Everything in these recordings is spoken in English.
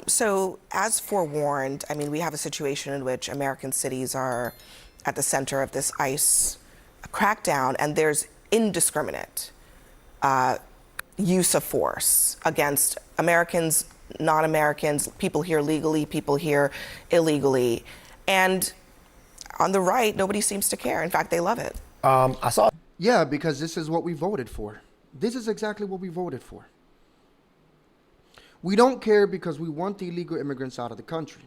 So, as forewarned, I mean, we have a situation in which American cities are at the center of this ICE crackdown, and there's indiscriminate use of force against Americans, non-Americans, people here legally, people here illegally. And on the right, nobody seems to care. In fact, they love it. I saw. Yeah, because this is what we voted for. This is exactly what we voted for. We don't care because we want the illegal immigrants out of the country.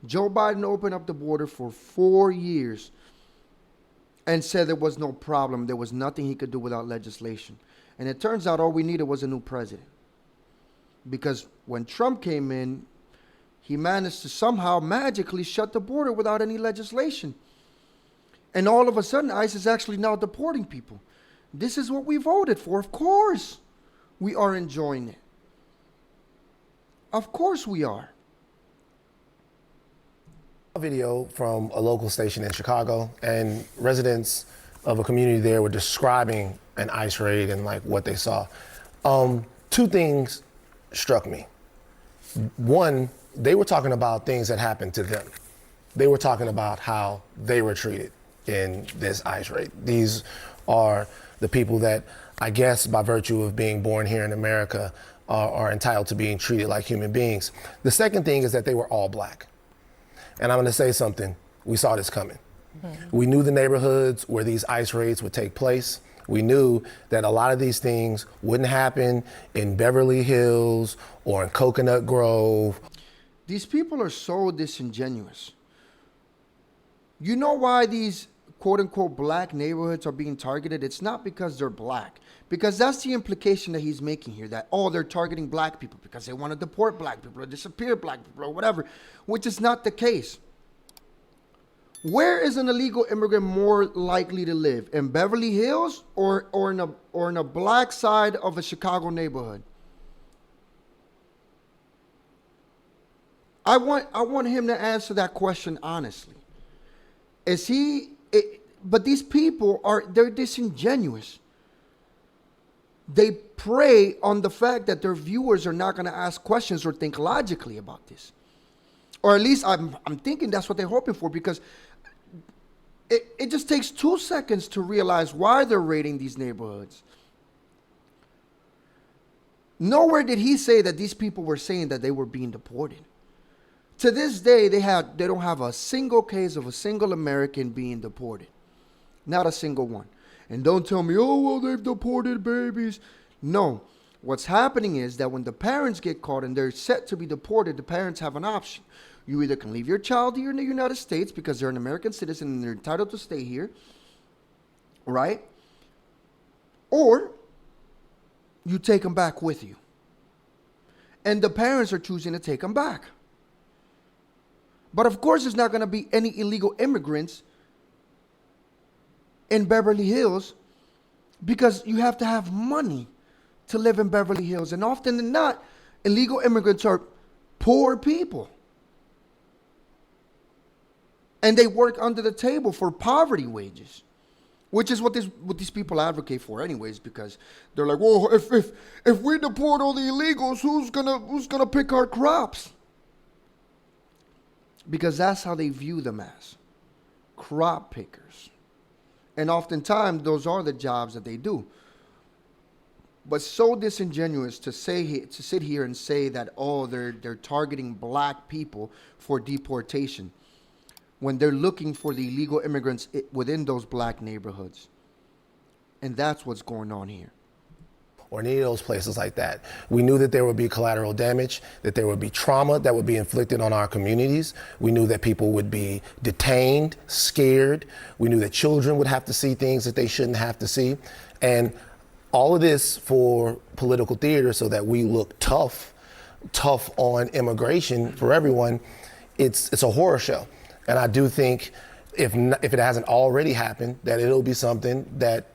Joe Biden opened up the border for 4 years and said there was no problem. There was nothing he could do without legislation. And it turns out all we needed was a new president. Because when Trump came in, he managed to somehow magically shut the border without any legislation. And all of a sudden, ICE is actually now deporting people. This is what we voted for. Of course, we are enjoying it. Of course we are. A video from a local station in Chicago, and residents of a community there were describing an ICE raid and like what they saw. Two things struck me. One, they were talking about things that happened to them. They were talking about how they were treated in this ICE raid. These are the people that, I guess by virtue of being born here in America, are entitled to being treated like human beings. The second thing is that they were all black. And I'm gonna say something, we saw this coming. Mm-hmm. We knew the neighborhoods where these ICE raids would take place. We knew that a lot of these things wouldn't happen in Beverly Hills or in Coconut Grove. These people are so disingenuous. You know why these quote unquote black neighborhoods are being targeted? It's not because they're black, because that's the implication that he's making here, that, oh, they're targeting black people because they want to deport black people or disappear black people or whatever, which is not the case. Where is an illegal immigrant more likely to live? In Beverly Hills or in a black side of a Chicago neighborhood? I want him to answer that question honestly. But these people they're disingenuous. They prey on the fact that their viewers are not going to ask questions or think logically about this. Or at least I'm thinking that's what they're hoping for, because it just takes 2 seconds to realize why they're raiding these neighborhoods. Nowhere did he say that these people were saying that they were being deported. To this day, they don't have a single case of a single American being deported. Not a single one. And don't tell me, oh, well, they've deported babies. No. What's happening is that when the parents get caught and they're set to be deported, the parents have an option. You either can leave your child here in the United States because they're an American citizen and they're entitled to stay here, right? Or you take them back with you. And the parents are choosing to take them back. But of course, there's not going to be any illegal immigrants in Beverly Hills, because you have to have money to live in Beverly Hills. And often than not, illegal immigrants are poor people. And they work under the table for poverty wages, which is what these people advocate for anyways, because they're like, well, if we deport all the illegals, who's gonna pick our crops? Because that's how they view them as, crop pickers. And oftentimes, those are the jobs that they do. But so disingenuous to sit here and say that, oh, they're targeting black people for deportation, when they're looking for the illegal immigrants within those black neighborhoods. And that's what's going on here. Or any of those places like that. We knew that there would be collateral damage, that there would be trauma that would be inflicted on our communities. We knew that people would be detained, scared. We knew that children would have to see things that they shouldn't have to see. And all of this for political theater so that we look tough on immigration for everyone. It's a horror show. And I do think if it hasn't already happened, that it'll be something that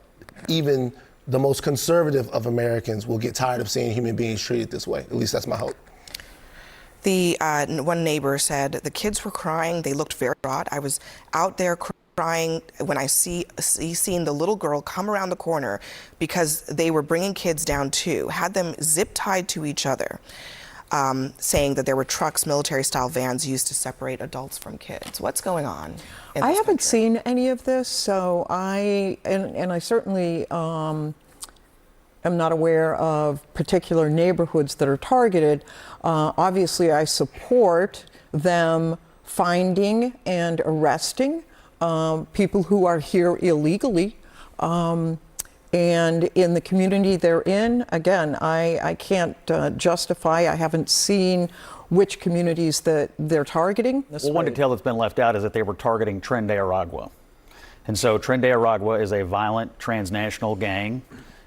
even the most conservative of Americans will get tired of seeing human beings treated this way. At least that's my hope. The one neighbor said the kids were crying. They looked very distraught. I was out there crying when I seen the little girl come around the corner because they were bringing kids down too, had them zip tied to each other. saying that there were trucks, military-style vans used to separate adults from kids. What's going on? I haven't seen any of this, so I certainly am not aware of particular neighborhoods that are targeted. Obviously, I support them finding and arresting people who are here illegally. And in the community they're in, again, I can't justify, I haven't seen which communities that they're targeting. Well, one detail that's been left out is that they were targeting Tren de Aragua. And so Tren de Aragua is a violent transnational gang.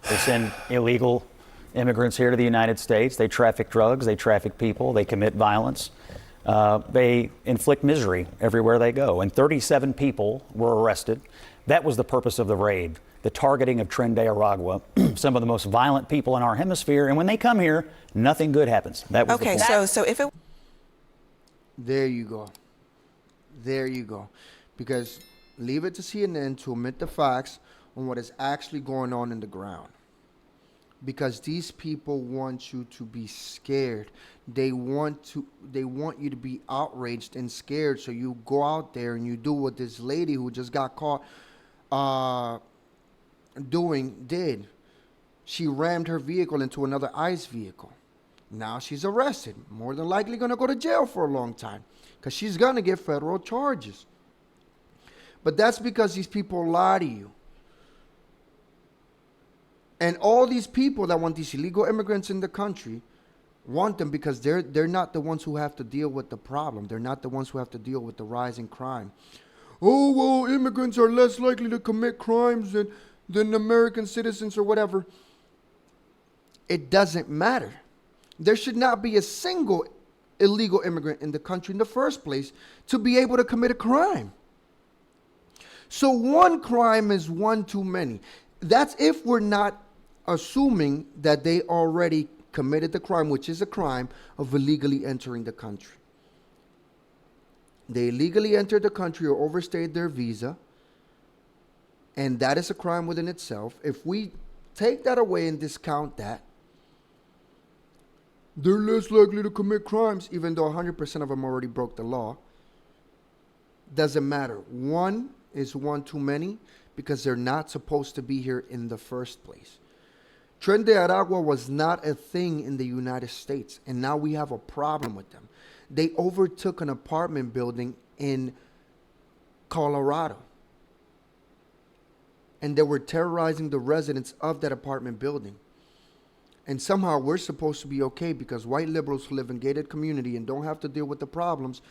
They send illegal immigrants here to the United States. They traffic drugs, they traffic people, they commit violence. They inflict misery everywhere they go. And 37 people were arrested. That was the purpose of the raid, the targeting of Tren de Aragua, some of the most violent people in our hemisphere. And when they come here, nothing good happens. That was Okay, the point. so if it There you go. There you go. Because leave it to CNN to omit the facts on what is actually going on in the ground. Because these people want you to be scared. They want you to be outraged and scared. So you go out there and you do what this lady who just got caught did. She rammed her vehicle into another ICE vehicle. Now she's arrested. More than likely going to go to jail for a long time because she's going to get federal charges. But that's because these people lie to you. And all these people that want these illegal immigrants in the country want them because they're not the ones who have to deal with the problem. They're not the ones who have to deal with the rising crime. Oh, well, immigrants are less likely to commit crimes than American citizens or whatever. It doesn't matter. There should not be a single illegal immigrant in the country in the first place to be able to commit a crime. So one crime is one too many. That's if we're not assuming that they already committed the crime, which is a crime of illegally entering the country. They illegally entered the country or overstayed their visa, and that is a crime within itself. If we take that away and discount that, they're less likely to commit crimes, even though 100% of them already broke the law. Doesn't matter. One is one too many because they're not supposed to be here in the first place. Tren de Aragua was not a thing in the United States, and now we have a problem with them. They overtook an apartment building in Colorado, and they were terrorizing the residents of that apartment building. And somehow we're supposed to be okay because white liberals who live in gated community and don't have to deal with the problems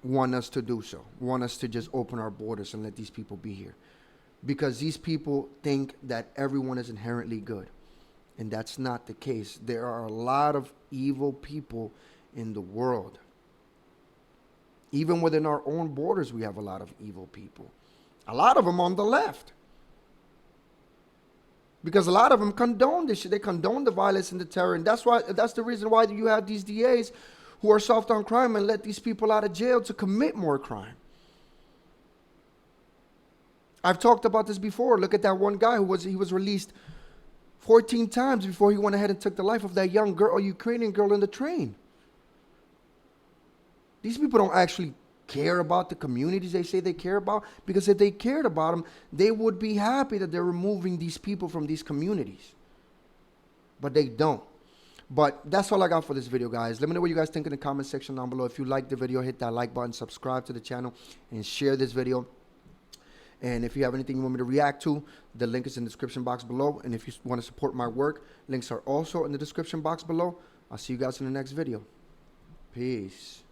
want us to do so, want us to just open our borders and let these people be here. Because these people think that everyone is inherently good. And that's not the case. There are a lot of evil people in the world. Even within our own borders, we have a lot of evil people. A lot of them on the left. Because a lot of them condone this shit. They condone the violence and the terror. And that's the reason why you have these DAs who are soft on crime and let these people out of jail to commit more crime. I've talked about this before. Look at that one guy he was released 14 times before he went ahead and took the life of that young girl, a Ukrainian girl in the train. These people don't actually care about the communities they say they care about, because if they cared about them, they would be happy that they're removing these people from these communities. But they don't. But that's all I got for this video, guys. Let me know what you guys think in the comment section down below. If you liked the video, hit that like button, subscribe to the channel, and share this video. And if you have anything you want me to react to, the link is in the description box below. And if you want to support my work, links are also in the description box below. I'll see you guys in the next video. Peace.